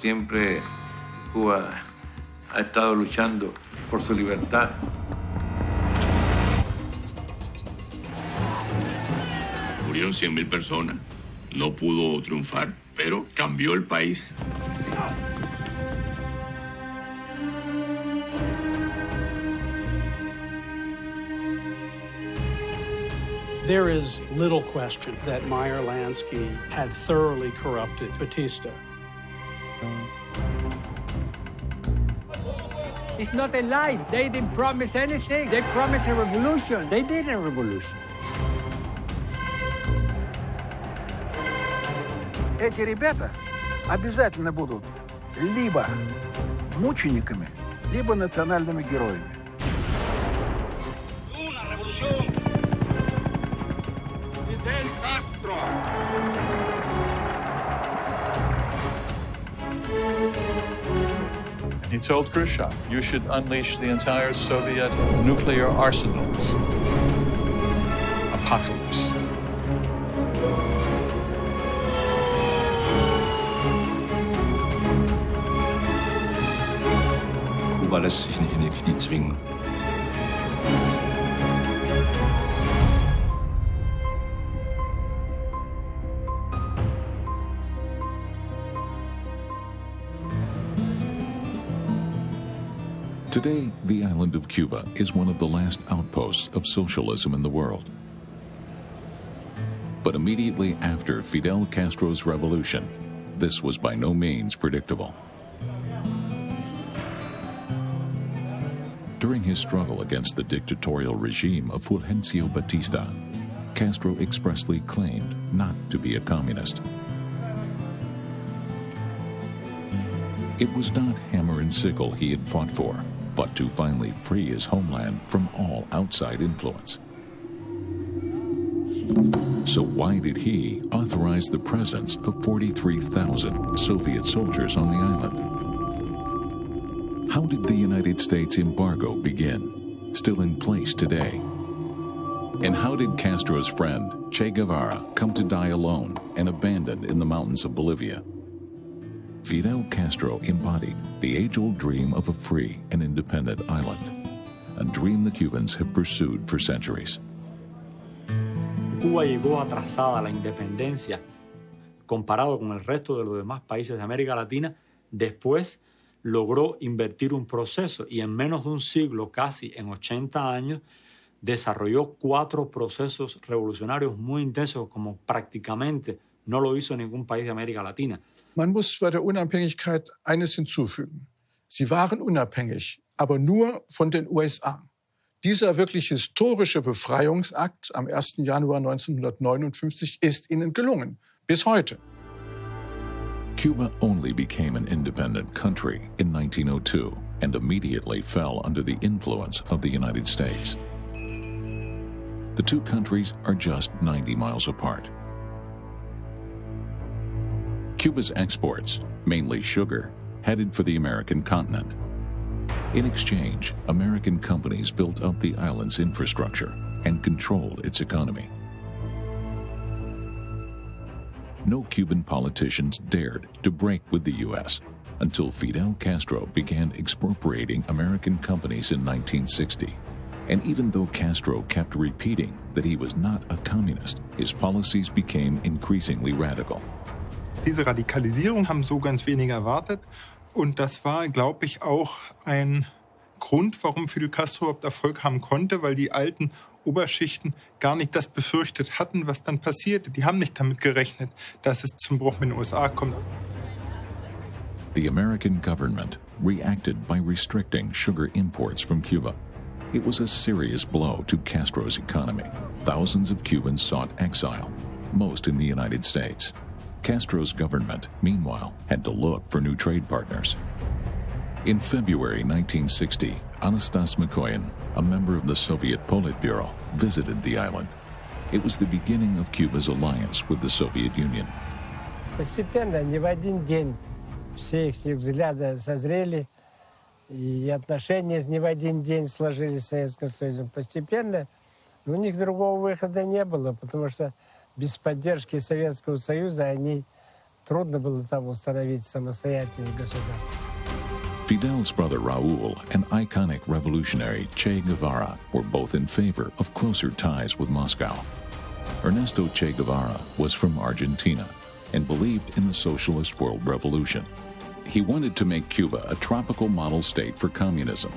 Siempre Cuba ha estado luchando por su libertad. Murieron 100,000 personas. No pudo triunfar, pero cambió el país. There is little question that Meyer Lansky had thoroughly corrupted Batista. It's not a lie. They didn't promise anything. They promised a revolution. They did a revolution. Эти ребята обязательно будут либо мучениками, либо национальными героями. He told Khrushchev, you should unleash the entire Soviet nuclear arsenals. Apocalypse. Kuba lässt sich nicht in die Knie zwingen. Today, the island of Cuba is one of the last outposts of socialism in the world. But immediately after Fidel Castro's revolution, this was by no means predictable. During his struggle against the dictatorial regime of Fulgencio Batista, Castro expressly claimed not to be a communist. It was not hammer and sickle he had fought for, but to finally free his homeland from all outside influence. So why did he authorize the presence of 43,000 Soviet soldiers on the island? How did the United States embargo begin, still in place today? And how did Castro's friend, Che Guevara, come to die alone and abandoned in the mountains of Bolivia? Fidel Castro embodied the age-old dream of a free and independent island, a dream the Cubans have pursued for centuries. Cuba llegó atrasada a la independencia comparado con el resto de los demás países de América Latina. Después logró invertir un proceso y en menos de un siglo, casi en 80 años, desarrolló 4 procesos revolucionarios muy intensos, como prácticamente no lo hizo ningún país de América Latina. Man muss bei der Unabhängigkeit eines hinzufügen. Sie waren unabhängig, aber nur von den USA. Dieser wirklich historische Befreiungsakt am 1. Januar 1959 ist ihnen gelungen, bis heute. Cuba only became an independent country in 1902 and immediately fell under the influence of the United States. The two countries are just 90 miles apart. Cuba's exports, mainly sugar, headed for the American continent. In exchange, American companies built up the island's infrastructure and controlled its economy. No Cuban politicians dared to break with the U.S. until Fidel Castro began expropriating American companies in 1960. And even though Castro kept repeating that he was not a communist, his policies became increasingly radical. Diese Radikalisierung haben so ganz wenige erwartet. Und das war, glaube ich, auch ein Grund, warum Fidel Castro überhaupt Erfolg haben konnte, weil die alten Oberschichten gar nicht das befürchtet hatten, was dann passierte. Die haben nicht damit gerechnet, dass es zum Bruch mit den USA kommt. The American government reacted by restricting sugar imports from Cuba. It was a serious blow to Castro's economy. Thousands of Cubans sought exile, most in the United States. Castro's government, meanwhile, had to look for new trade partners. In February 1960, Anastas Mikoyan, a member of the Soviet Politburo, visited the island. It was the beginning of Cuba's alliance with the Soviet Union. Постепенно, не в один день, все их взгляды созрели, и отношения не в один день сложились с Советским Союзом. Постепенно у них другого выхода не было, потому что без поддержки Советского Союза они Трудно было там установить самостоятельность государства. Fidel's brother Raul and iconic revolutionary Che Guevara were both in favor of closer ties with Moscow. Ernesto Che Guevara was from Argentina and believed in the socialist world revolution. He wanted to make Cuba a tropical model state for communism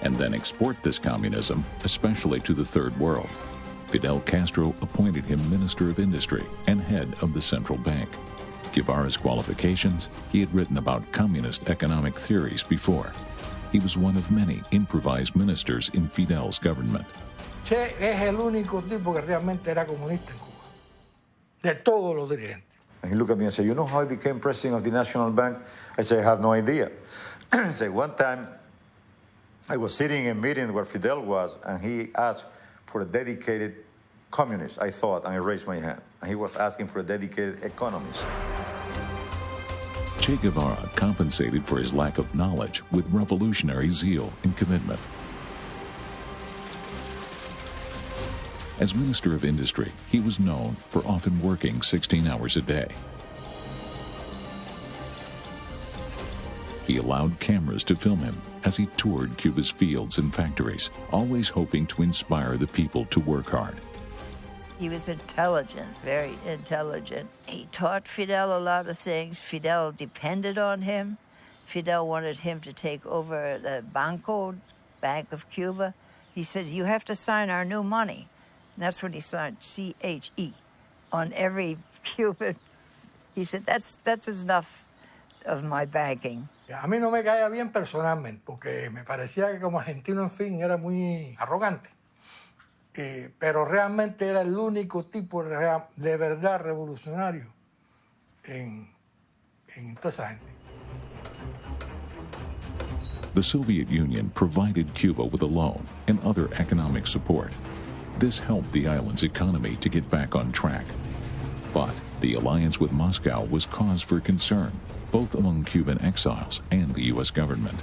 and then export this communism, especially to the Third World. Fidel Castro appointed him Minister of Industry and head of the central bank. Guevara's qualifications, he had written about communist economic theories before. He was one of many improvised ministers in Fidel's government. Che es el único tipo que realmente era comunista en Cuba, de todos los dirigentes. And he looked at me and said, you know how I became president of the National Bank? I said, I have no idea. I said, one time I was sitting in a meeting where Fidel was, and he asked for a dedicated communist, I thought, and I raised my hand. And he was asking for a dedicated economist. Che Guevara compensated for his lack of knowledge with revolutionary zeal and commitment. As Minister of Industry, he was known for often working 16 hours a day. He allowed cameras to film him as he toured Cuba's fields and factories, always hoping to inspire the people to work hard. He was intelligent, very intelligent. He taught Fidel a lot of things. Fidel depended on him. Fidel wanted him to take over the Bank of Cuba. He said, you have to sign our new money. And that's when he signed CHE on every Cuban. He said, that's enough of my banking. A mí no me caía bien personalmente, porque me parecía que como argentino, en fin, era muy arrogante. Pero realmente era el único tipo de verdad revolucionario en toda esa gente. The Soviet Union provided Cuba with a loan and other economic support. This helped the island's economy to get back on track. But the alliance with Moscow was cause for concern, both among Cuban exiles and the U.S. government.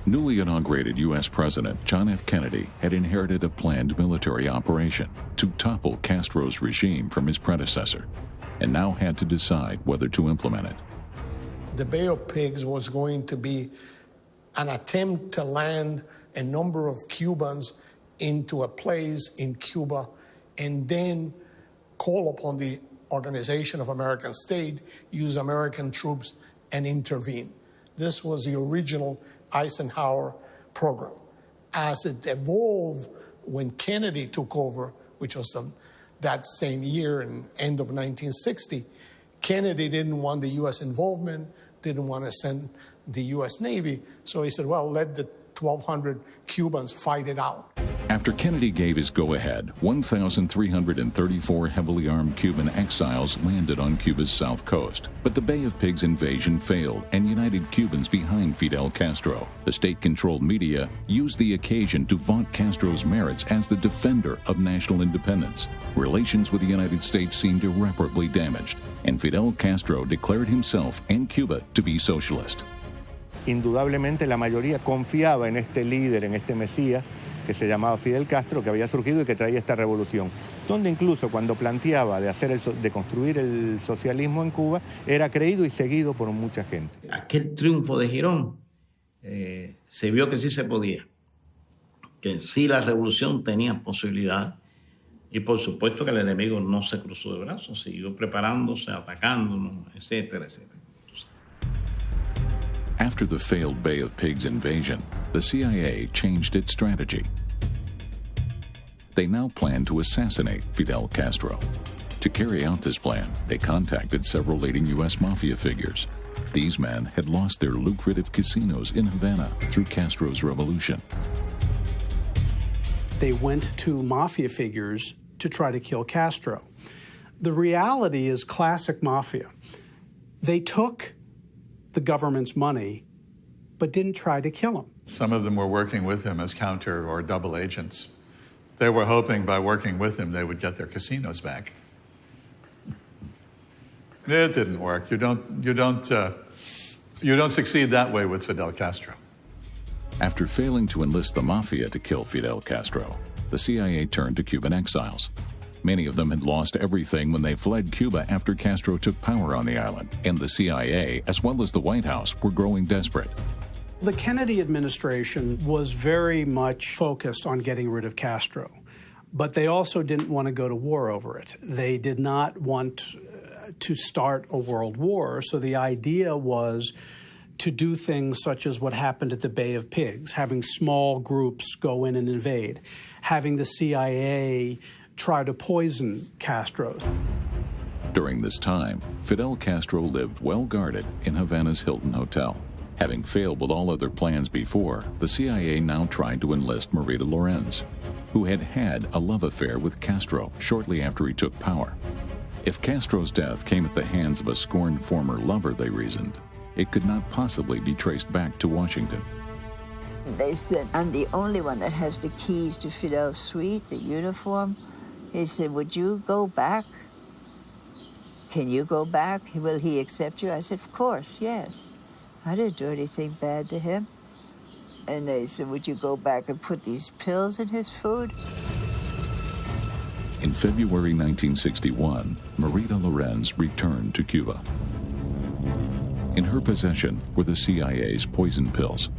Newly inaugurated U.S. President John F. Kennedy had inherited a planned military operation to topple Castro's regime from his predecessor, and now had to decide whether to implement it. The Bay of Pigs was going to be an attempt to land a number of Cubans into a place in Cuba and then call upon the Organization of American States, use American troops, and intervene. This was the original Eisenhower program. As it evolved when Kennedy took over, which was that same year and end of 1960, Kennedy didn't want the U.S. involvement, didn't want to send the U.S. Navy, so he said, well, let the 1,200 Cubans fight it out. After Kennedy gave his go-ahead, 1,334 heavily armed Cuban exiles landed on Cuba's south coast. But the Bay of Pigs invasion failed and united Cubans behind Fidel Castro. The state-controlled media used the occasion to vaunt Castro's merits as the defender of national independence. Relations with the United States seemed irreparably damaged, and Fidel Castro declared himself and Cuba to be socialist. Indudablemente la mayoría confiaba en este líder, en este mesías, que se llamaba Fidel Castro, que había surgido y que traía esta revolución, donde incluso cuando planteaba de construir el socialismo en Cuba, era creído y seguido por mucha gente. Aquel triunfo de Girón se vio que sí se podía, que sí la revolución tenía posibilidad, y por supuesto que el enemigo no se cruzó de brazos, siguió preparándose, atacándonos, etcétera, etcétera. After the failed Bay of Pigs invasion, the CIA changed its strategy. They now planned to assassinate Fidel Castro. To carry out this plan, they contacted several leading U.S. mafia figures. These men had lost their lucrative casinos in Havana through Castro's revolution. They went to mafia figures to try to kill Castro. The reality is classic mafia. They took the government's money, but didn't try to kill him. Some of them were working with him as counter or double agents. They were hoping by working with him they would get their casinos back. It didn't work. You don't succeed that way with Fidel Castro. After failing to enlist the mafia to kill Fidel Castro, the CIA turned to Cuban exiles. Many of them had lost everything when they fled Cuba after Castro took power on the island, and the CIA, as well as the White House, were growing desperate. The Kennedy administration was very much focused on getting rid of Castro, but they also didn't want to go to war over it. They did not want to start a world war, so the idea was to do things such as what happened at the Bay of Pigs, having small groups go in and invade, having the CIA try to poison Castro. During this time, Fidel Castro lived well guarded in Havana's Hilton Hotel. Having failed with all other plans before, the CIA now tried to enlist Marita Lorenz, who had had a love affair with Castro shortly after he took power. If Castro's death came at the hands of a scorned former lover, they reasoned, it could not possibly be traced back to Washington. They said, I'm the only one that has the keys to Fidel's suite, the uniform. He said, would you go back? Can you go back? Will he accept you? I said, of course, yes. I didn't do anything bad to him. And they said, would you go back and put these pills in his food? In February 1961, Marita Lorenz returned to Cuba. In her possession were the CIA's poison pills.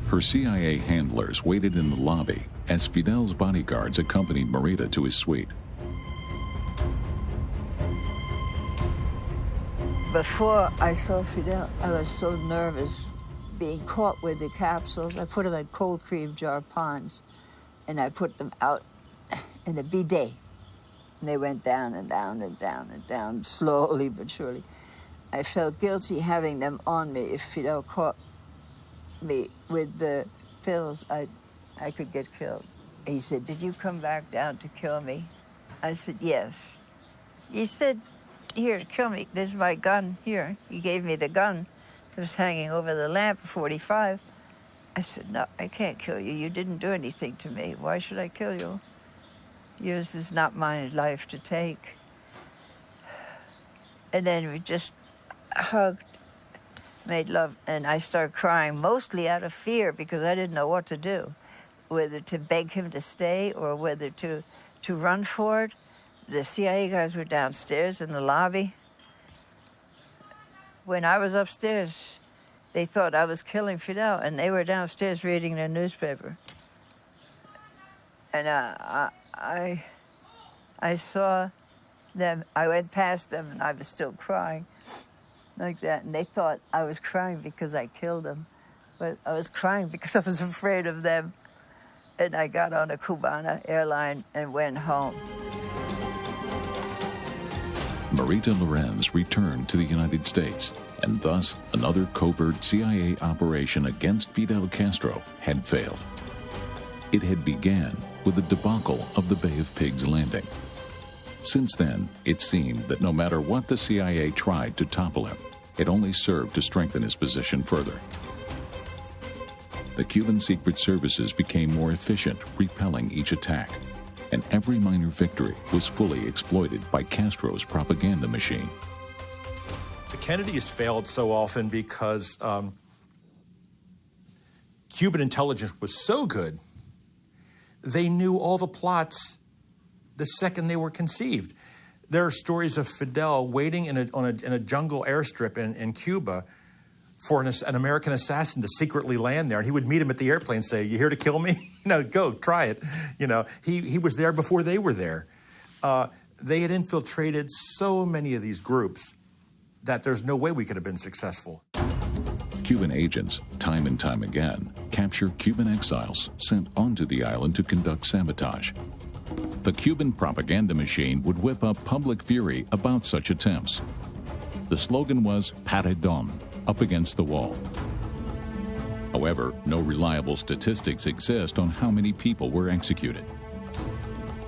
Her CIA handlers waited in the lobby as Fidel's bodyguards accompanied Marita to his suite. Before I saw Fidel, I was so nervous being caught with the capsules. I put them in cold cream jar ponds, and I put them out in a bidet. And they went down and down and down and down, slowly but surely. I felt guilty having them on me. If Fidel caught me with the pills, I could get killed. He said, did you come back down to kill me? I said, yes. He said, here, kill me. There's my gun here. He gave me the gun. It was hanging over the lamp, 45. I said, no, I can't kill you. You didn't do anything to me. Why should I kill you? Yours is not my life to take. And then we just hugged, made love, and I started crying, mostly out of fear because I didn't know what to do, whether to beg him to stay or whether to run for it. The CIA guys were downstairs in the lobby. When I was upstairs, they thought I was killing Fidel, and they were downstairs reading their newspaper. And I saw them, I went past them, and I was still crying like that. And they thought I was crying because I killed them, but I was crying because I was afraid of them. And I got on a Cubana airline and went home. Marita Lorenz returned to the United States, and thus another covert CIA operation against Fidel Castro had failed. It had began with the debacle of the Bay of Pigs landing. Since then, it seemed that no matter what the CIA tried to topple him, it only served to strengthen his position further. The Cuban Secret Services became more efficient, repelling each attack, and every minor victory was fully exploited by Castro's propaganda machine. The Kennedys failed so often because Cuban intelligence was so good, they knew all the plots the second they were conceived. There are stories of Fidel waiting in a jungle airstrip in Cuba for an American assassin to secretly land there, and he would meet him at the airplane and say, "You here to kill me? Go, try it." He was there before they were there. They had infiltrated so many of these groups that there's no way we could have been successful. Cuban agents, time and time again, capture Cuban exiles sent onto the island to conduct sabotage. The Cuban propaganda machine would whip up public fury about such attempts. The slogan was "Paredon," up against the wall. However, no reliable statistics exist on how many people were executed.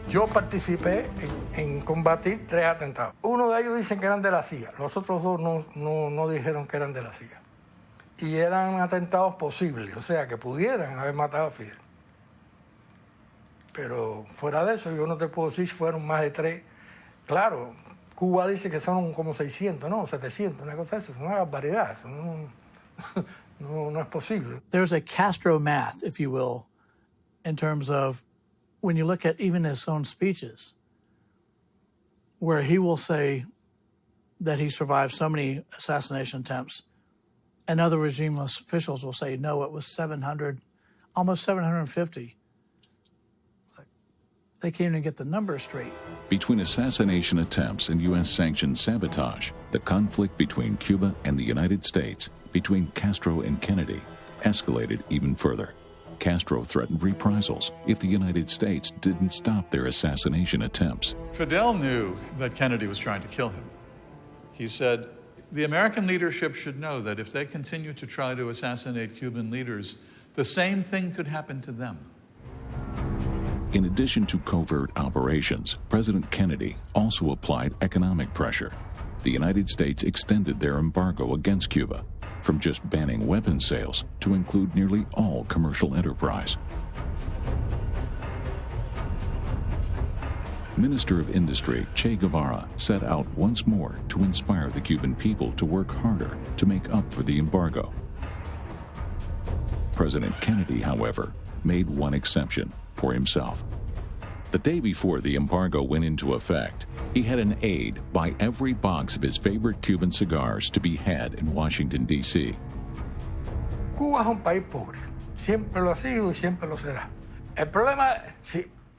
Yo participé en combatir 3 atentados. Uno de ellos dicen que eran de la CIA. Los otros 2 no dijeron que eran de la CIA. Y eran atentados posibles, o sea, que pudieran haber matado a Fidel. Pero fuera de eso, yo no te puedo decir si fueron más de 3. Claro, Cuba dice que son como 600, ¿no? 700, una cosa de eso. Es una barbaridad. No es posible. There's a Castro math, if you will, in terms of when you look at even his own speeches. where he will say that he survived so many assassination attempts, and other regime officials will say, no, it was 700, almost 750. They can't even get the numbers straight. Between assassination attempts and U.S.-sanctioned sabotage, the conflict between Cuba and the United States, between Castro and Kennedy, escalated even further. Castro threatened reprisals if the United States didn't stop their assassination attempts. Fidel knew that Kennedy was trying to kill him. He said, the American leadership should know that if they continue to try to assassinate Cuban leaders, the same thing could happen to them. In addition to covert operations, President Kennedy also applied economic pressure. The United States extended their embargo against Cuba, from just banning weapons sales to include nearly all commercial enterprise. Minister of Industry Che Guevara set out once more to inspire the Cuban people to work harder to make up for the embargo. President Kennedy, however, made one exception for himself. The day before the embargo went into effect, he had an aide buy every box of his favorite Cuban cigars to be had in Washington, D.C. Cuba es un país pobre. Siempre lo ha sido y siempre lo será. El problema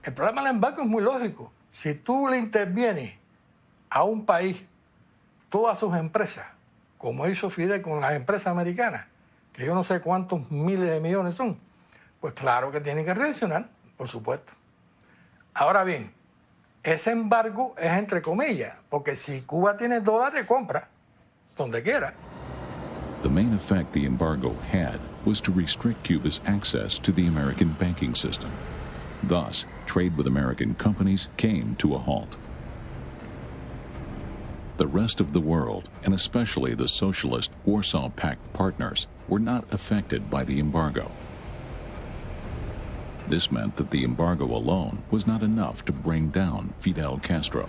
del embargo es muy lógico. Si tú le intervienes a un país todas sus empresas, como hizo Fidel con las empresas americanas, que yo no sé cuántos miles de millones son, pues claro que tienen que reaccionar, por supuesto. Ahora bien, ese embargo es entre comillas, porque si Cuba tiene dólares, compra donde quiera. The main effect the embargo had was to restrict Cuba's access to the American banking system. Thus, trade with American companies came to a halt. The rest of the world, and especially the socialist Warsaw Pact partners, were not affected by the embargo. This meant that the embargo alone was not enough to bring down Fidel Castro.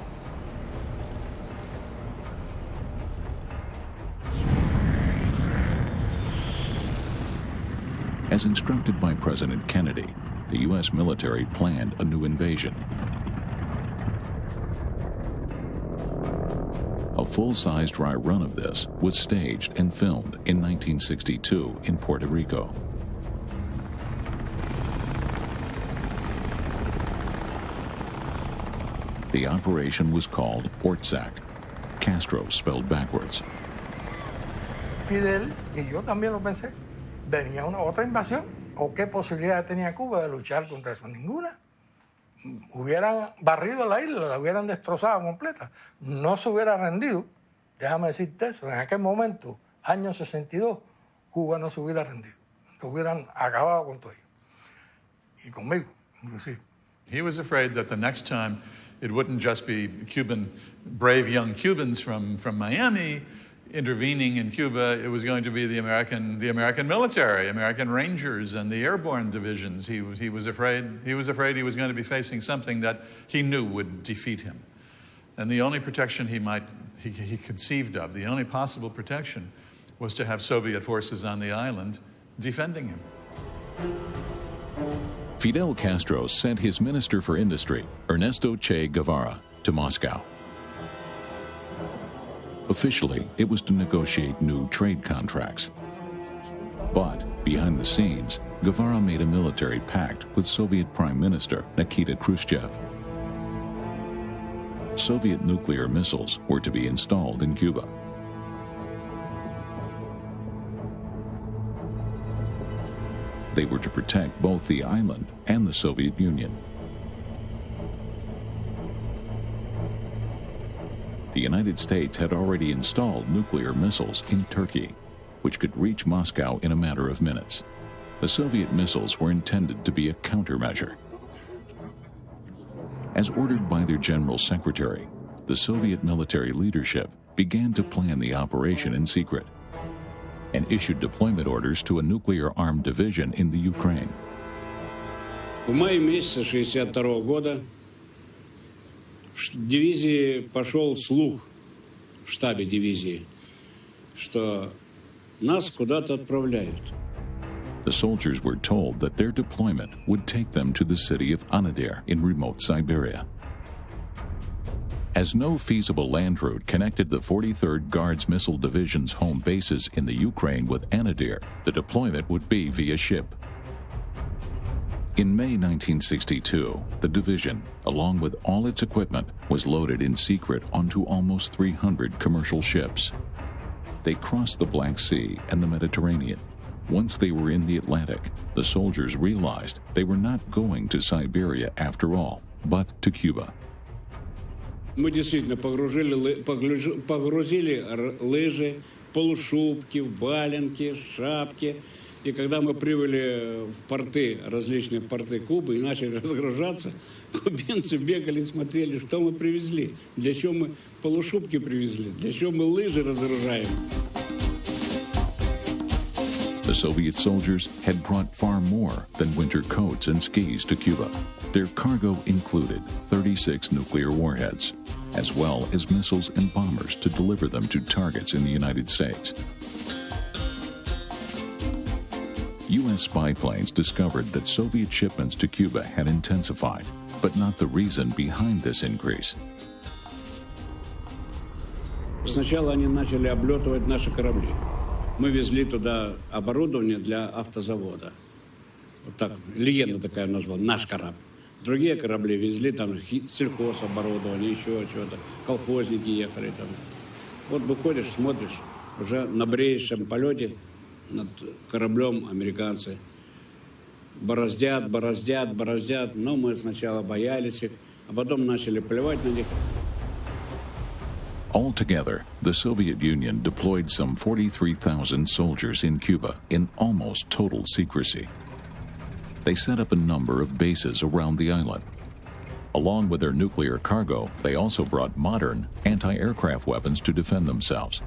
As instructed by President Kennedy, the U.S. military planned a new invasion. A full-size dry run of this was staged and filmed in 1962 in Puerto Rico. The operation was called Ortsac, Castro spelled backwards. Fidel, y yo también lo pensé, venía una otra invasión, o qué posibilidad tenía Cuba de luchar contra eso. Ninguna. Hubieran barrido la isla, la hubieran destrozado completa. No se hubiera rendido, déjame decirte eso, en aquel momento, año 62, Cuba no se hubiera rendido. Lo hubieran acabado con todo ello. Y conmigo, inclusive. He was afraid that the next time it wouldn't just be brave young Cubans from Miami intervening in Cuba. It was going to be the American military, American Rangers, and the airborne divisions. He was afraid he was going to be facing something that he knew would defeat him. And the only protection he conceived of, the only possible protection, was to have Soviet forces on the island defending him. Fidel Castro sent his Minister for Industry, Ernesto Che Guevara, to Moscow. Officially, it was to negotiate new trade contracts. But, behind the scenes, Guevara made a military pact with Soviet Prime Minister Nikita Khrushchev. Soviet nuclear missiles were to be installed in Cuba. They were to protect both the island and the Soviet Union. The United States had already installed nuclear missiles in Turkey, which could reach Moscow in a matter of minutes. The Soviet missiles were intended to be a countermeasure. As ordered by their General Secretary, the Soviet military leadership began to plan the operation in secret and issued deployment orders to a nuclear-armed division in the Ukraine. В мае месяце 1962 года в дивизии пошел слух, в штабе дивизии, что нас куда-то отправляют. The soldiers were told that their deployment would take them to the city of Anadyr in remote Siberia. As no feasible land route connected the 43rd Guards Missile Division's home bases in the Ukraine with Anadyr, the deployment would be via ship. In May 1962, the division, along with all its equipment, was loaded in secret onto almost 300 commercial ships. They crossed the Black Sea and the Mediterranean. Once they were in the Atlantic, the soldiers realized they were not going to Siberia after all, but to Cuba. Мы действительно погрузили лыжи, полушубки, валенки, шапки. И когда мы прибыли в порты, различные порты Кубы, и начали разгружаться, кубинцы бегали и смотрели, что мы привезли, для чего мы полушубки привезли, для чего мы лыжи разгружаем. The Soviet soldiers had brought far more than winter coats and skis to Cuba. Their cargo included 36 nuclear warheads, as well as missiles and bombers to deliver them to targets in the United States. U.S. spy planes discovered that Soviet shipments to Cuba had intensified, but not the reason behind this increase. Сначала они начали облетывать наши корабли. Мы везли туда оборудование для автозавода. Вот так, легенда такая назвала, наш корабль. Другие корабли везли там сельхозоборудование, еще чего-то. Колхозники ехали там. Вот выходишь, смотришь, уже на бреющем полете над кораблем американцы бороздят. Но мы сначала боялись их, а потом начали плевать на них. Altogether, the Soviet Union deployed some 43,000 soldiers in Cuba in almost total secrecy. They set up a number of bases around the island. Along with their nuclear cargo, they also brought modern anti-aircraft weapons to defend themselves.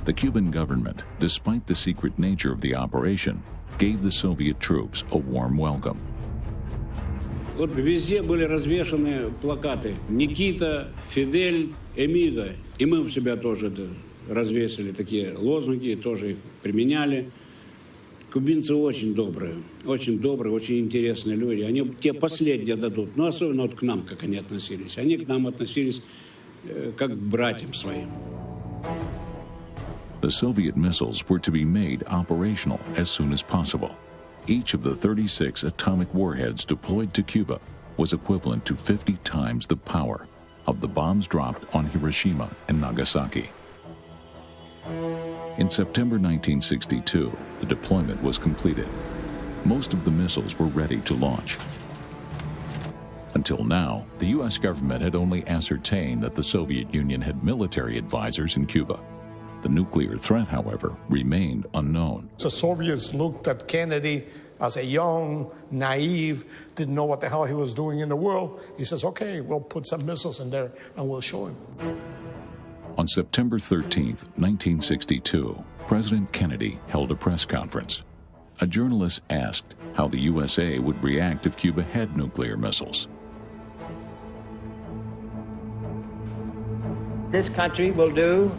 The Cuban government, despite the secret nature of the operation, gave the Soviet troops a warm welcome. Вот везде были развешаны плакаты «Никита», «Фидель», «Эмиго». И мы у себя тоже развесили такие лозунги, тоже их применяли. Кубинцы очень добрые, очень интересные люди. Они те последние дадут, но особенно вот к нам, как они относились. Они к нам относились как к братьям своим. The Soviet missiles were to be made operational as soon as possible. Each of the 36 atomic warheads deployed to Cuba was equivalent to 50 times the power of the bombs dropped on Hiroshima and Nagasaki. In September 1962, the deployment was completed. Most of the missiles were ready to launch. Until now, the U.S. government had only ascertained that the Soviet Union had military advisors in Cuba. The nuclear threat, however, remained unknown. The Soviets looked at Kennedy as a young, naive, didn't know what the hell he was doing in the world. He says, okay, we'll put some missiles in there and we'll show him. On September 13th, 1962, President Kennedy held a press conference. A journalist asked how the USA would react if Cuba had nuclear missiles. This country will do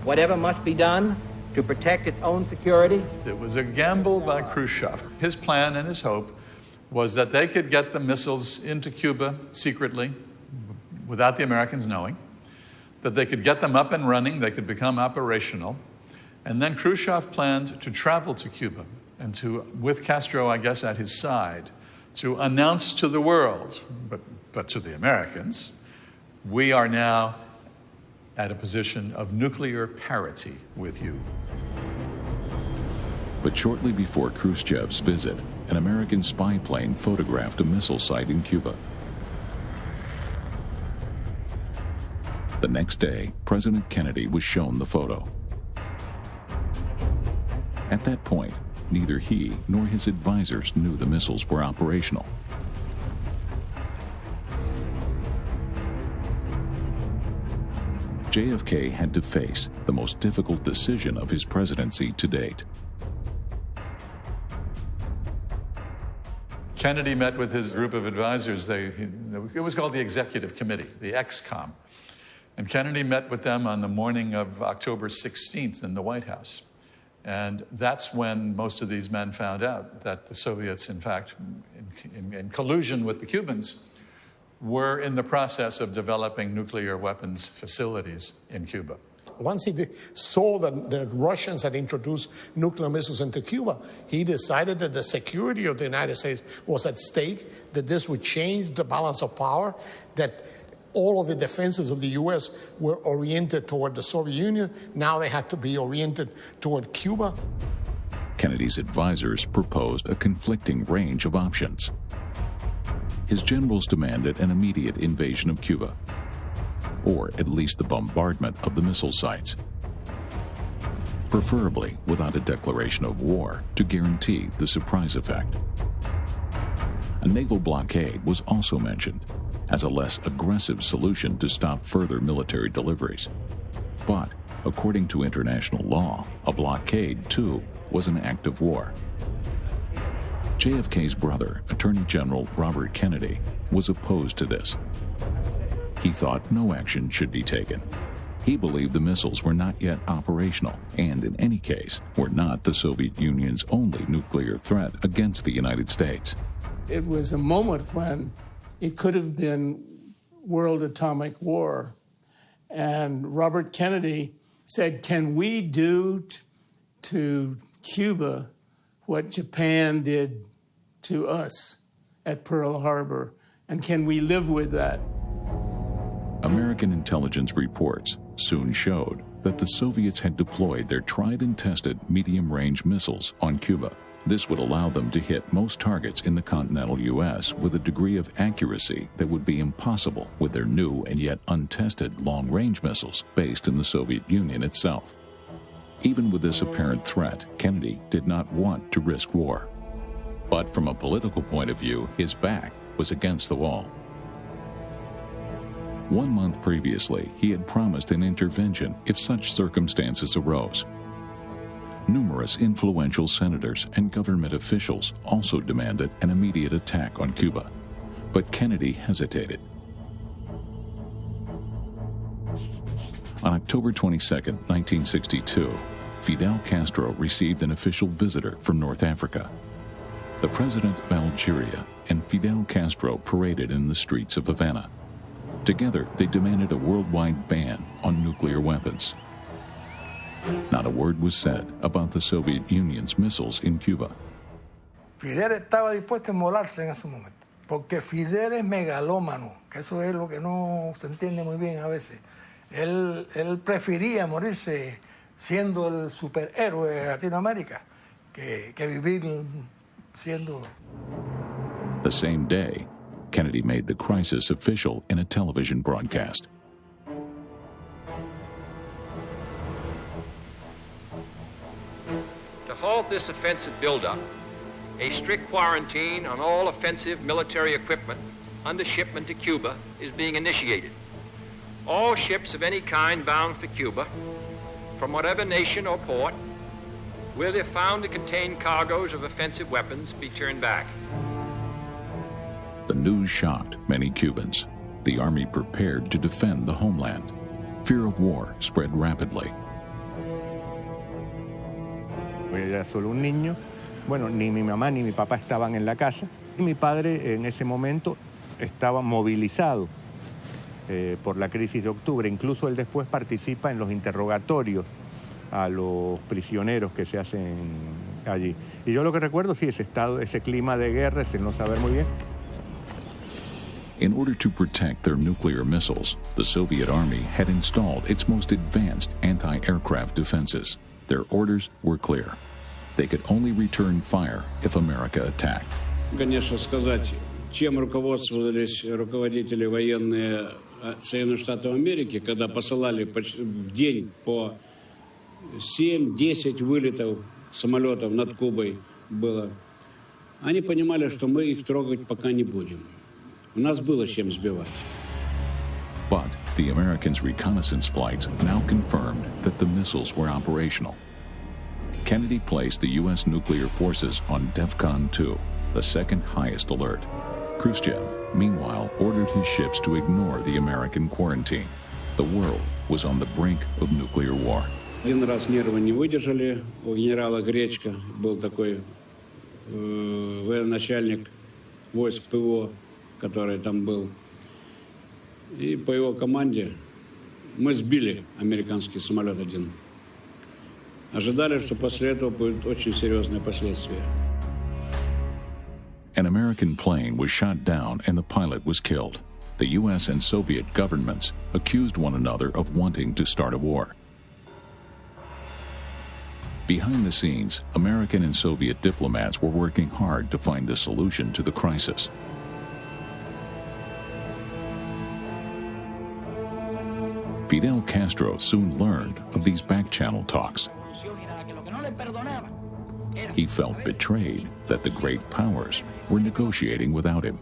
whatever must be done to protect its own security. It was a gamble by Khrushchev. His plan and his hope was that they could get the missiles into Cuba secretly, without the Americans knowing, that they could get them up and running, they could become operational, and then Khrushchev planned to travel to Cuba and to, with Castro, I guess, at his side, to announce to the world, but to the Americans, we are now at a position of nuclear parity with you. But shortly before Khrushchev's visit, an American spy plane photographed a missile site in Cuba. The next day, President Kennedy was shown the photo. At that point, neither he nor his advisors knew the missiles were operational. JFK had to face the most difficult decision of his presidency to date. Kennedy met with his group of advisors. It was called the Executive Committee, the ExComm. And Kennedy met with them on the morning of October 16th in the White House. And that's when most of these men found out that the Soviets, in fact, in collusion with the Cubans, were in the process of developing nuclear weapons facilities in Cuba. Once he saw that the Russians had introduced nuclear missiles into Cuba, he decided that the security of the United States was at stake, that this would change the balance of power, that all of the defenses of the U.S. were oriented toward the Soviet Union. Now they had to be oriented toward Cuba. Kennedy's advisors proposed a conflicting range of options. His generals demanded an immediate invasion of Cuba, or at least the bombardment of the missile sites, preferably without a declaration of war to guarantee the surprise effect. A naval blockade was also mentioned as a less aggressive solution to stop further military deliveries. But, according to international law, a blockade, too, was an act of war. JFK's brother, Attorney General Robert Kennedy, was opposed to this. He thought no action should be taken. He believed the missiles were not yet operational and, in any case, were not the Soviet Union's only nuclear threat against the United States. It was a moment when it could have been world atomic war. And Robert Kennedy said, can we do to Cuba what Japan did to us at Pearl Harbor? And can we live with that? American intelligence reports soon showed that the Soviets had deployed their tried and tested medium-range missiles on Cuba. This would allow them to hit most targets in the continental U.S. with a degree of accuracy that would be impossible with their new and yet untested long-range missiles based in the Soviet Union itself. Even with this apparent threat, Kennedy did not want to risk war. But from a political point of view, his back was against the wall. 1 month previously, he had promised an intervention if such circumstances arose. Numerous influential senators and government officials also demanded an immediate attack on Cuba, but Kennedy hesitated. On October 22, 1962, Fidel Castro received an official visitor from North Africa. The president of Algeria and Fidel Castro paraded in the streets of Havana. Together, they demanded a worldwide ban on nuclear weapons. Not a word was said about the Soviet Union's missiles in Cuba. Fidel estaba dispuesto a inmolarse en ese momento, porque Fidel es megalómano, que eso es lo que no se entiende muy bien a veces. Él prefería morirse siendo el superhéroe de Latinoamérica que vivir siendo... The same day, Kennedy made the crisis official in a television broadcast. To halt this offensive buildup, a strict quarantine on all offensive military equipment under shipment to Cuba is being initiated. All ships of any kind bound for Cuba, from whatever nation or port, where they're found to contain cargoes of offensive weapons, be turned back. The news shocked many Cubans. The army prepared to defend the homeland. Fear of war spread rapidly. Era solo un niño. Bueno, ni mi mamá ni mi papá estaban en la casa. Mi padre en ese momento estaba movilizado por la crisis de octubre. Incluso él después participa en los interrogatorios a los prisioneros que se hacen allí. Y yo lo que recuerdo, sí, ese estado, ese clima de guerra, ese no saber muy bien. In order to protect their nuclear missiles, the Soviet Army had installed its most advanced anti-aircraft defenses. Their orders were clear. They could only return fire if America attacked. Конечно, сказать, чем руководствовались руководители военные Соединенных Штатов Америки, когда посылали в день по 7-10 вылетов самолетов над Кубой было, они понимали, что мы их трогать пока не будем. У нас было чем сбивать. But the Americans' reconnaissance flights now confirmed that the missiles were operational. Kennedy placed the U.S. nuclear forces on DEFCON 2, the second highest alert. Khrushchev, meanwhile, ordered his ships to ignore the American quarantine. The world was on the brink of nuclear war. Один раз нервы не выдержали. У генерала Гречка был такой военачальник войск ПВО, который там был. И по его команде мы сбили американский самолет один. Ожидали, что после этого будут очень серьезные последствия. An American plane was shot down and the pilot was killed. The U.S. and Soviet governments accused one another of wanting to start a war. Behind the scenes, American and Soviet diplomats were working hard to find a solution to the crisis. Fidel Castro soon learned of these back-channel talks. He felt betrayed that the great powers were negotiating without him.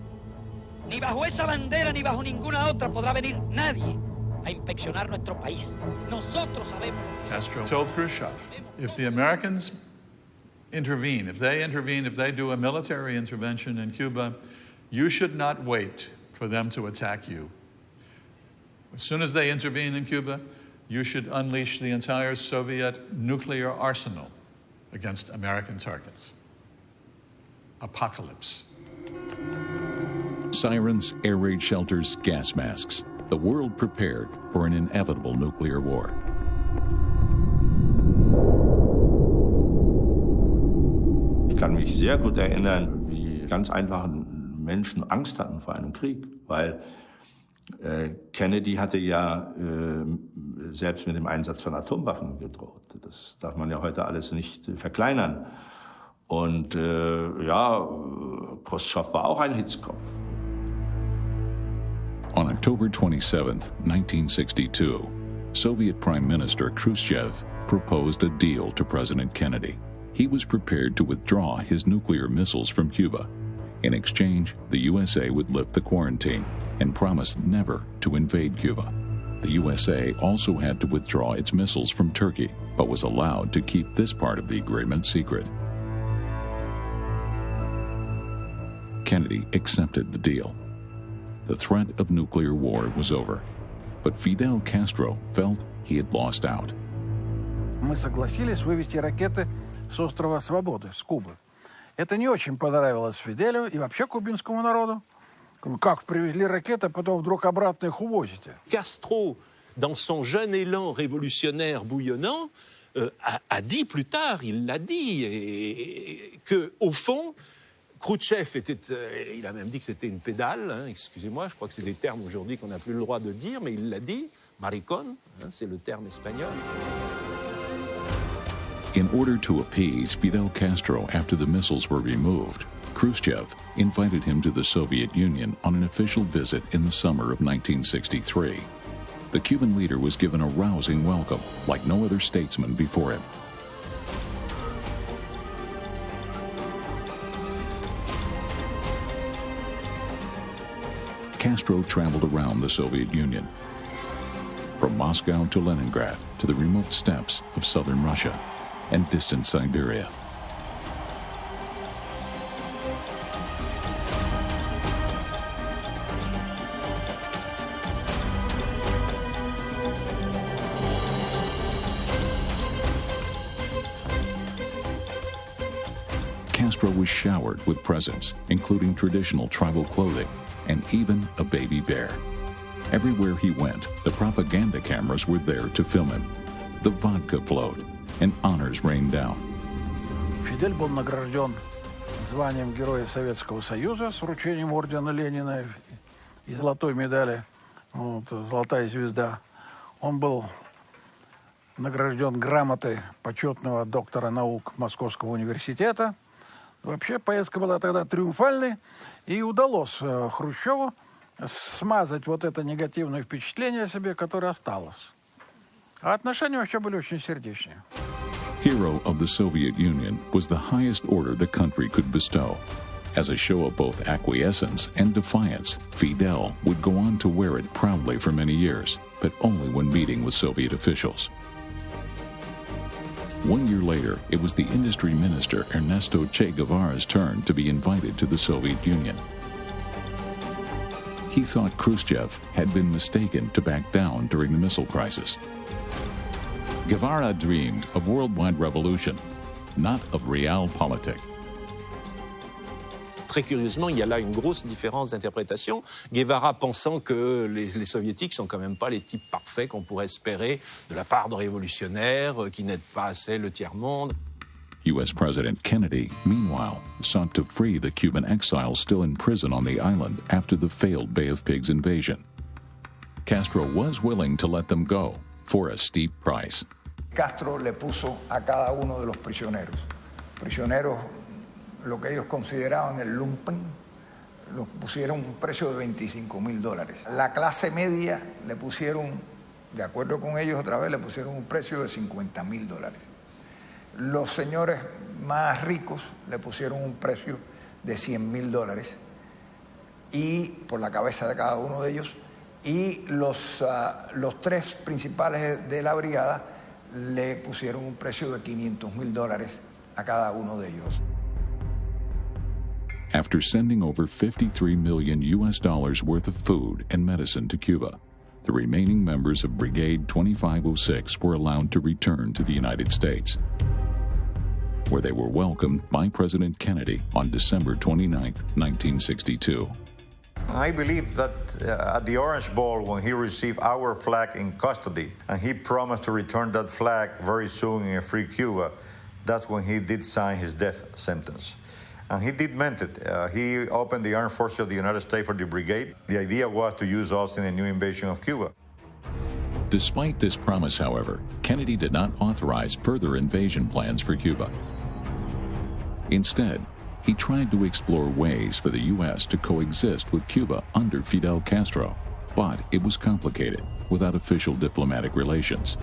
Ni bajo esa bandera ni bajo ninguna otra podrá venir nadie a inspeccionar nuestro país. Nosotros sabemos. Castro told Khrushchev, if the Americans intervene, if they do a military intervention in Cuba, you should not wait for them to attack you. As soon as they intervene in Cuba, you should unleash the entire Soviet nuclear arsenal against American targets. Apocalypse. Sirens, air raid shelters, gas masks. The world prepared for an inevitable nuclear war. Ich kann mich sehr gut erinnern, wie ganz einfachen Menschen Angst hatten vor einem Krieg, weil Kennedy hatte ja selbst mit dem Einsatz von Atomwaffen gedroht. Das darf man ja heute alles nicht verkleinern. Und ja, Khrushchev war auch ein Hitzkopf. On October 27, 1962, Soviet Prime Minister Khrushchev proposed a deal to President Kennedy. He was prepared to withdraw his nuclear missiles from Cuba. In exchange, the USA would lift the quarantine and promised never to invade Cuba. The USA also had to withdraw its missiles from Turkey, but was allowed to keep this part of the agreement secret. Kennedy accepted the deal. The threat of nuclear war was over, but Fidel Castro felt he had lost out. Мы согласились вывести ракеты с острова Свободы, с Кубы. Это не очень понравилось Фиделю и вообще кубинскому народу. Как привезли ракеты, а потом вдруг обратно их увозите? Castro, dans son jeune élan révolutionnaire bouillonnant, a dit plus tard, il l'a dit, que au fond, Khrouchtchev était, il a même dit que c'était une pédale, hein, excusez-moi, je crois que c'est des termes aujourd'hui qu'on n'a plus le droit de dire, mais il l'a dit, maricón, hein, c'est le terme espagnol. In order to appease Fidel Castro after the missiles were removed, Khrushchev invited him to the Soviet Union on an official visit in the summer of 1963. The Cuban leader was given a rousing welcome, like no other statesman before him. Castro traveled around the Soviet Union, from Moscow to Leningrad to the remote steppes of southern Russia and distant Siberia. Castro was showered with presents, including traditional tribal clothing and even a baby bear. Everywhere he went, the propaganda cameras were there to film him. The vodka flowed, and honors rained down. Фидель был награжден званием Героя Советского Союза с вручением ордена Ленина и золотой медали, вот, золотая звезда. Он был награжден грамотой почетного доктора наук Московского университета. Вообще поездка была тогда триумфальной, и удалось Хрущеву смазать вот это негативное впечатление о себе, которое осталось. А отношения вообще были очень сердечные. Hero of the Soviet Union was the highest order the country could bestow. As a show of both acquiescence and defiance, Fidel would go on to wear it proudly for many years, but only when meeting with Soviet officials. 1 year later, it was the industry minister Ernesto Che Guevara's turn to be invited to the Soviet Union. He thought Khrushchev had been mistaken to back down during the missile crisis. Guevara dreamed of worldwide revolution, not of realpolitik. très curieusement, il y a là une grosse différence d'interprétation. Guevara pensant que les soviétiques sont quand même pas les types parfaits qu'on pourrait espérer de la part de révolutionnaires qui n'aident pas assez le tiers-monde. U.S. President Kennedy, meanwhile, sought to free the Cuban exiles still in prison on the island after the failed Bay of Pigs invasion. Castro was willing to let them go for a steep price. Castro le puso a cada uno de los prisioneros, lo que ellos consideraban el lumpen, lo pusieron un precio de $25,000. La clase media le pusieron, de acuerdo con ellos otra vez, le pusieron un precio de $50,000. Los señores más ricos le pusieron un precio de $100,000 y por la cabeza de cada uno de ellos, y los tres principales de la brigada le pusieron un precio de $500,000 a cada uno de ellos. After sending over $53 million worth of food and medicine to Cuba, the remaining members of Brigade 2506 were allowed to return to the United States, where they were welcomed by President Kennedy on December 29, 1962. I believe that at the Orange Bowl, when he received our flag in custody, and he promised to return that flag very soon in a free Cuba, that's when he did sign his death sentence. And he did meant it. He opened the Armed Forces of the United States for the brigade. The idea was to use us in a new invasion of Cuba. Despite this promise, however, Kennedy did not authorize further invasion plans for Cuba. Instead, he tried to explore ways for the U.S. to coexist with Cuba under Fidel Castro, but it was complicated without official diplomatic relations.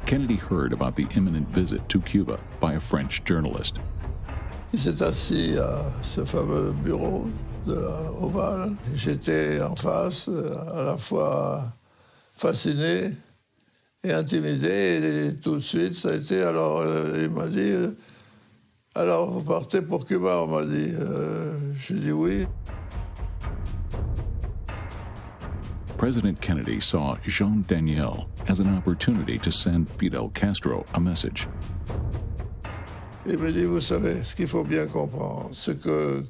Kennedy heard about the imminent visit to Cuba by a French journalist. Il s'est assis à ce fameux bureau de la Ovale. J'étais en face, à la fois fasciné et intimidé, et tout de suite, ça a été, alors il m'a dit, alors vous partez pour Cuba, on m'a dit. J'ai dit oui. President Kennedy saw Jean Daniel as an opportunity to send Fidel Castro a message. Il me dit, vous savez, ce qu'il faut bien comprendre, ce que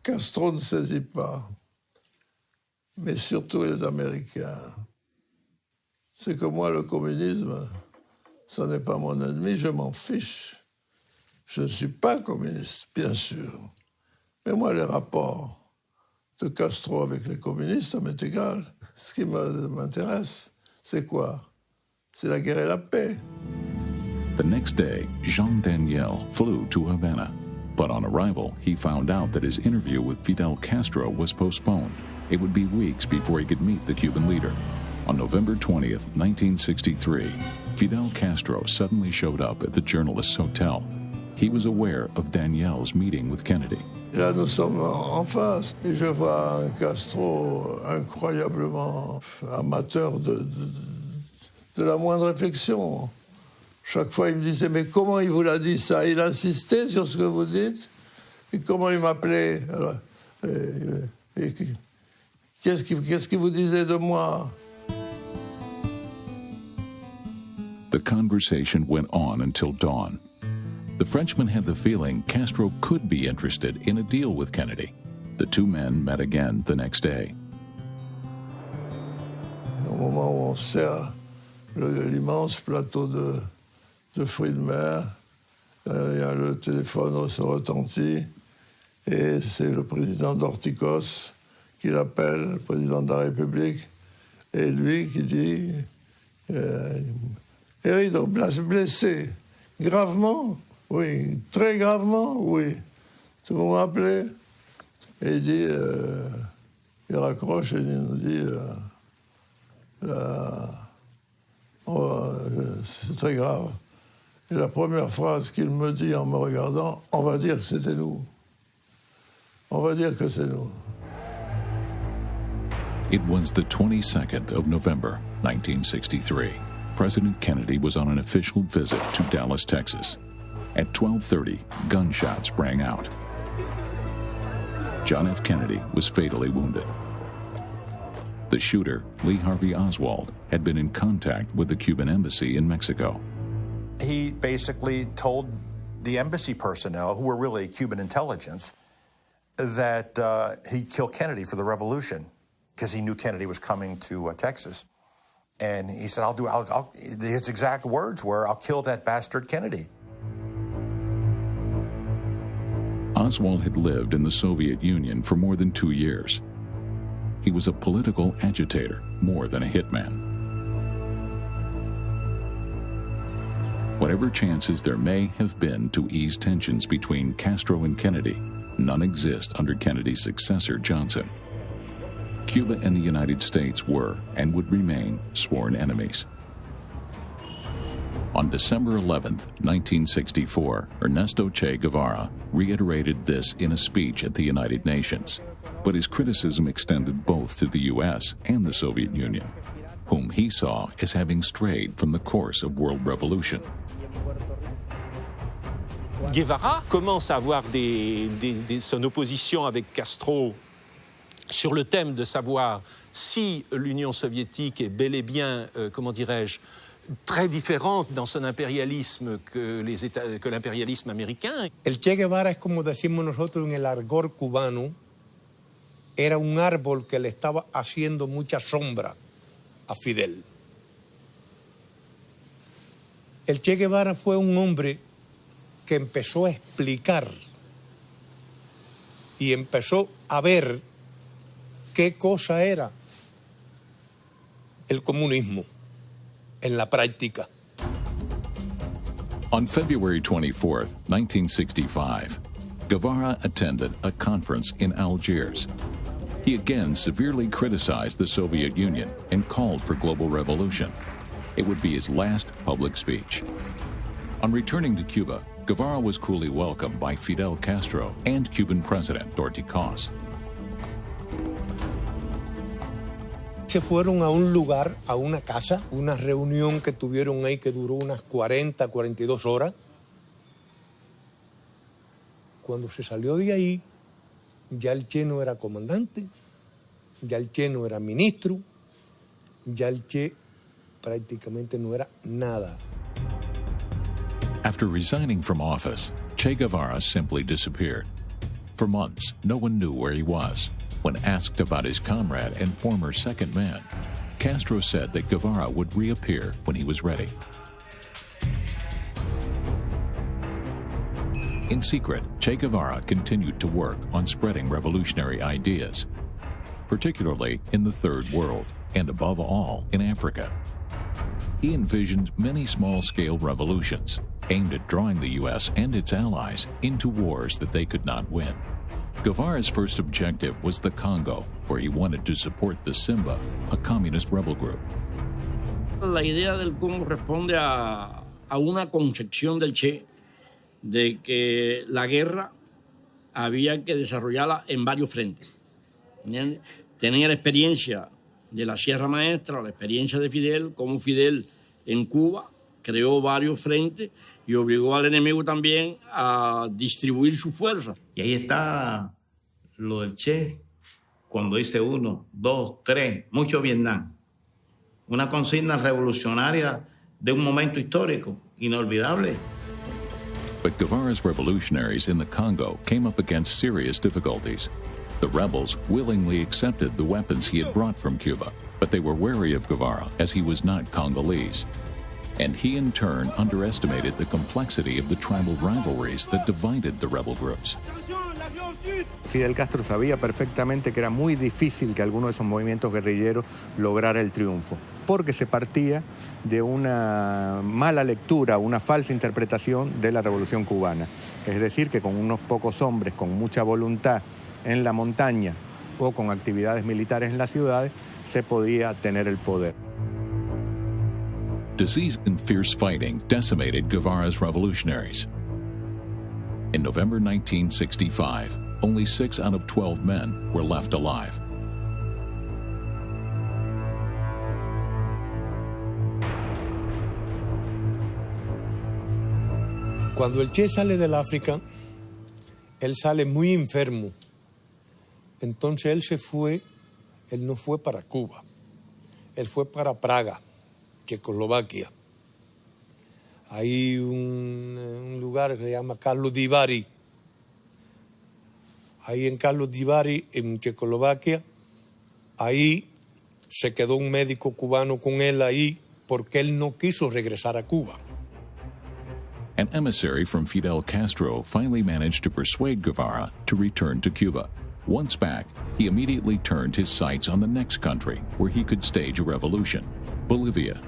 Castro ne saisit pas, mais surtout les Américains, c'est que moi, le communisme, ça n'est pas mon ennemi, je m'en fiche. Je ne suis pas communiste, bien sûr. Mais moi, les rapports de Castro avec les communistes, ça m'est égal. Ce qui m'intéresse, c'est quoi? C'est la guerre et la paix. The next day, Jean Daniel flew to Havana. But on arrival, he found out that his interview with Fidel Castro was postponed. It would be weeks before he could meet the Cuban leader. On November 20th, 1963, Fidel Castro suddenly showed up at the journalist's hotel. He was aware of Daniel's meeting with Kennedy. Là, nous sommes en face, et je vois un Castro incroyablement amateur de la moindre réflexion. Chaque fois, il me disait, mais comment il vous l'a dit ça? Il insistait sur ce que vous dites. Et comment il m'appelait? Qu'est-ce qu'il vous disait de moi? The conversation went on until dawn. The Frenchman had the feeling Castro could be interested in a deal with Kennedy. The two men met again the next day. Au moment où on sert l'immense plateau de fruits de mer, le téléphone se retentit et c'est le président d'Ortikos qui l'appelle, le président de la République, et lui qui dit Herido, blessé, gravement? Oui, très gravement, oui. Tu vous m'appelez? Et il dit, il raccroche et il nous dit, c'est très grave. Et la première phrase qu'il me dit en me regardant, on va dire que c'était nous. On va dire que c'est nous. It was the 22nd of November, 1963. President Kennedy was on an official visit to Dallas, Texas. At 12:30, gunshots rang out. John F. Kennedy was fatally wounded. The shooter, Lee Harvey Oswald, had been in contact with the Cuban embassy in Mexico. He basically told the embassy personnel, who were really Cuban intelligence, that he'd kill Kennedy for the revolution because he knew Kennedy was coming to Texas. And he said, his exact words were, "I'll kill that bastard Kennedy." Oswald had lived in the Soviet Union for more than 2 years. He was a political agitator more than a hitman. Whatever chances there may have been to ease tensions between Castro and Kennedy, none exist under Kennedy's successor, Johnson. Cuba and the United States were and would remain sworn enemies. On December 11, 1964, Ernesto Che Guevara reiterated this in a speech at the United Nations, but his criticism extended both to the U.S. and the Soviet Union, whom he saw as having strayed from the course of world revolution. Guevara commence à avoir son opposition avec Castro sur le thème de savoir si l'Union soviétique est bel et bien, comment dirais-je, très différente dans son impérialisme que l'impérialisme américain. El Che Guevara es como decimos nosotros en el argot cubano, era un árbol que le estaba haciendo mucha sombra a Fidel. El Che Guevara fue un hombre que empezó a explicar y empezó a ver qué cosa era el comunismo en la práctica. On February 24, 1965, Guevara attended a conference in Algiers. He again severely criticized the Soviet Union and called for global revolution. It would be his last public speech. On returning to Cuba, Guevara was coolly welcomed by Fidel Castro and Cuban President Dorothy Cos. Se fueron a un lugar, a una casa, una reunión que tuvieron ahí que duró unas 40, 42 horas. Cuando se salió de ahí, ya el Che no era comandante, ya el Che no era ministro, ya el Che prácticamente no era nada. After resigning from office, Che Guevara simply disappeared. For months, no one knew where he was. When asked about his comrade and former second man, Castro said that Guevara would reappear when he was ready. In secret, Che Guevara continued to work on spreading revolutionary ideas, particularly in the Third World, and above all, in Africa. He envisioned many small-scale revolutions aimed at drawing the U.S. and its allies into wars that they could not win. Guevara's first objective was the Congo, where he wanted to support the Simba, a communist rebel group. La idea del Congo responde a una concepción del Che de que la guerra había que desarrollarla en varios frentes. ¿Entiendes? Tenía la experiencia de la Sierra Maestra, la experiencia de Fidel, como Fidel en Cuba creó varios frentes y obligó al enemigo también a distribuir su fuerza. Y ahí está lo del Che, cuando dice 1, 2, 3, mucho Vietnam. Una consigna revolucionaria de un momento histórico inolvidable. But Guevara's revolutionaries in the Congo came up against serious difficulties. The rebels willingly accepted the weapons he had brought from Cuba, but they were wary of Guevara as he was not Congolese. And he in turn underestimated the complexity of the tribal rivalries that divided the rebel groups. Fidel Castro sabía perfectamente que era muy difícil que alguno de esos movimientos guerrilleros lograra el triunfo, porque se partía de una mala lectura, una falsa interpretación de la Revolución Cubana. Es decir, que con unos pocos hombres, con mucha voluntad en la montaña o con actividades militares en las ciudades, se podía tener el poder. Disease and fierce fighting decimated Guevara's revolutionaries. In November 1965, only 6 out of 12 men were left alive. Cuando el Che sale del África, él sale muy enfermo. Entonces él no fue para Cuba, él fue para Praga, Checoslovaquia. Hay un lugar que se llama Carlos Divari. Ahí en Carlos Divari, en Checoslovaquia, ahí se quedó un médico cubano con él ahí porque él no quiso regresar a Cuba. An emissary from Fidel Castro finally managed to persuade Guevara to return to Cuba. Once back, he immediately turned his sights on the next country where he could stage a revolution, Bolivia.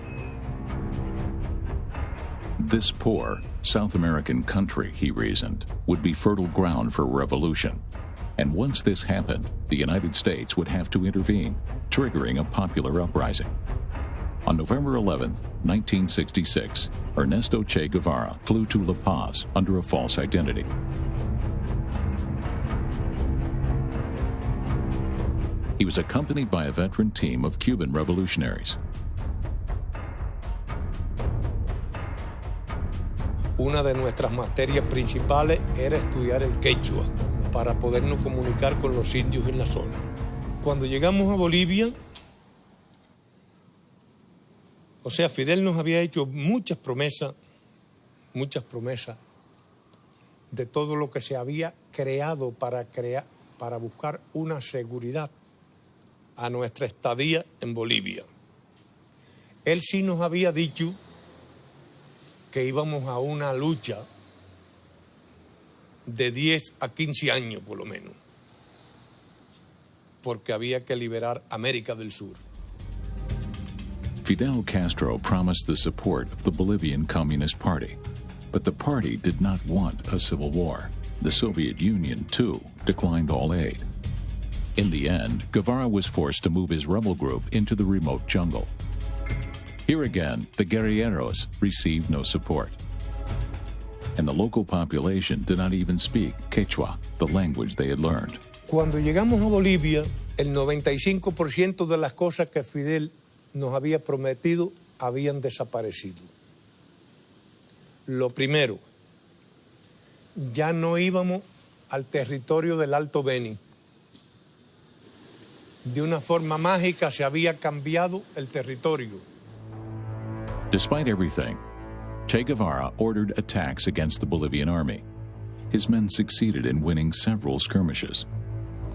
This poor South American country, he reasoned, would be fertile ground for revolution. And once this happened, the United States would have to intervene, triggering a popular uprising. On November 11, 1966, Ernesto Che Guevara flew to La Paz under a false identity. He was accompanied by a veteran team of Cuban revolutionaries. Una de nuestras materias principales era estudiar el quechua para podernos comunicar con los indios en la zona. Cuando llegamos a Bolivia, o sea, Fidel nos había hecho muchas promesas de todo lo que se había creado para buscar una seguridad a nuestra estadía en Bolivia. Él sí nos había dicho que íbamos a una lucha de 10 a 15 años por lo menos, porque había que liberar América del Sur. Fidel Castro promised the support of the Bolivian Communist Party, but the party did not want a civil war. The Soviet Union, too, declined all aid. In the end, Guevara was forced to move his rebel group into the remote jungle. Here again, the guerrilleros received no support. And the local population did not even speak Quechua, the language they had learned. Cuando llegamos a Bolivia, el 95% de las cosas que Fidel nos había prometido habían desaparecido. Lo primero, ya no íbamos al territorio del Alto Beni. De una forma mágica se había cambiado el territorio. Despite everything, Che Guevara ordered attacks against the Bolivian army. His men succeeded in winning several skirmishes.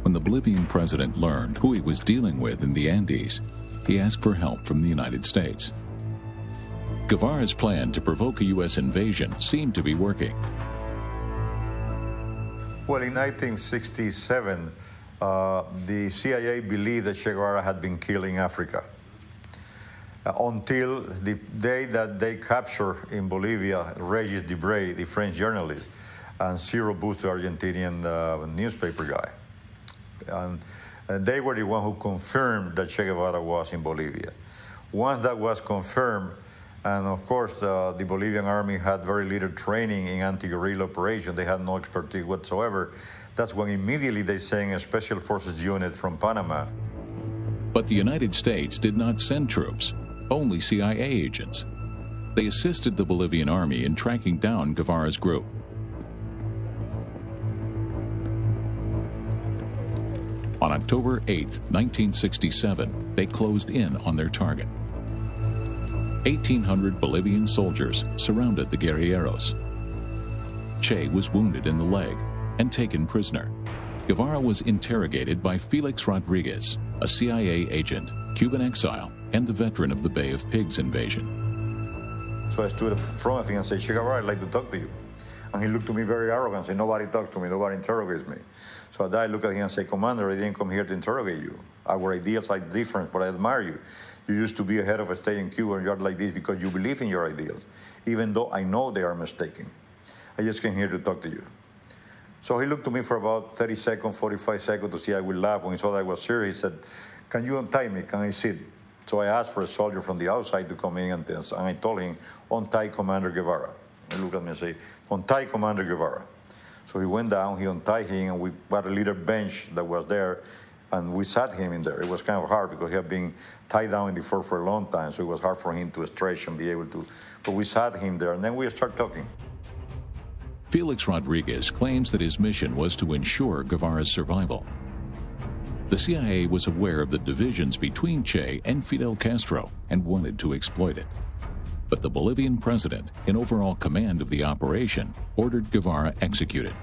When the Bolivian president learned who he was dealing with in the Andes, he asked for help from the United States. Guevara's plan to provoke a U.S. invasion seemed to be working. Well, in 1967, the CIA believed that Che Guevara had been killed in Africa. Until the day that they captured in Bolivia Regis Debray, the French journalist, and Ciro Busto, Argentinian newspaper guy. And they were the one who confirmed that Che Guevara was in Bolivia. Once that was confirmed, and of course the Bolivian army had very little training in anti-guerrilla operation, they had no expertise whatsoever, that's when immediately they sent a special forces unit from Panama. But the United States did not send troops, only CIA agents. They assisted the Bolivian army in tracking down Guevara's group. On October 8, 1967, they closed in on their target. 1,800 Bolivian soldiers surrounded the guerrilleros. Che was wounded in the leg and taken prisoner. Guevara was interrogated by Felix Rodriguez, a CIA agent, Cuban exile, and the veteran of the Bay of Pigs invasion. So I stood in front of him and said, Che Guevara, I'd like to talk to you. And he looked at me very arrogant and said, nobody talks to me, nobody interrogates me. So I looked at him and said, Commander, I didn't come here to interrogate you. Our ideals are different, but I admire you. You used to be a head of a state in Cuba and you're like this because you believe in your ideals, even though I know they are mistaken. I just came here to talk to you. So he looked at me for about 30 seconds, 45 seconds to see I would laugh. When he saw that I was serious, he said, can you untie me? Can I sit? So I asked for a soldier from the outside to come in and I told him, untie Commander Guevara. He looked at me and said, untie Commander Guevara. So he went down, he untied him, and we got a little bench that was there, and we sat him in there. It was kind of hard because he had been tied down in the fort for a long time, so it was hard for him to stretch and be able to. But we sat him there, and then we started talking. Felix Rodriguez claims that his mission was to ensure Guevara's survival. The CIA was aware of the divisions between Che and Fidel Castro and wanted to exploit it. But the Bolivian president, in overall command of the operation, ordered Guevara executed.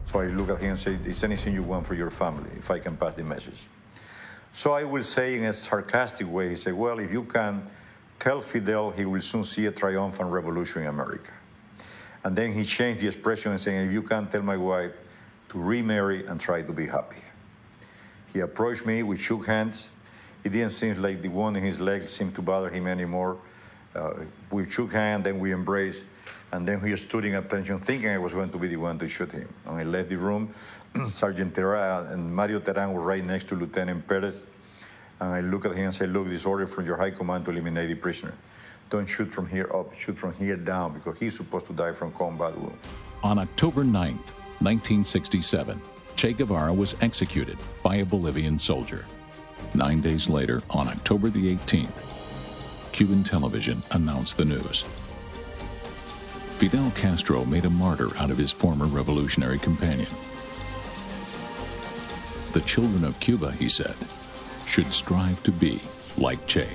So I look at him and say, is anything you want for your family, if I can pass the message? So I will say in a sarcastic way, he said, well, if you can tell Fidel, he will soon see a triumphant revolution in America. And then he changed the expression and saying, if you can tell my wife to remarry and try to be happy. He approached me, we shook hands. It didn't seem like the wound in his leg seemed to bother him anymore. We shook hands, then we embraced, and then he stood in attention thinking I was going to be the one to shoot him. And I left the room. Sergeant Terra and Mario Terán were right next to Lieutenant Perez. And I looked at him and said, look, this order from your high command to eliminate the prisoner. Don't shoot from here up, shoot from here down, because he's supposed to die from combat wound. On October 9th, 1967, Che Guevara was executed by a Bolivian soldier. 9 days later, on October the 18th, Cuban television announced the news. Fidel Castro made a martyr out of his former revolutionary companion. The children of Cuba, he said, should strive to be like Che.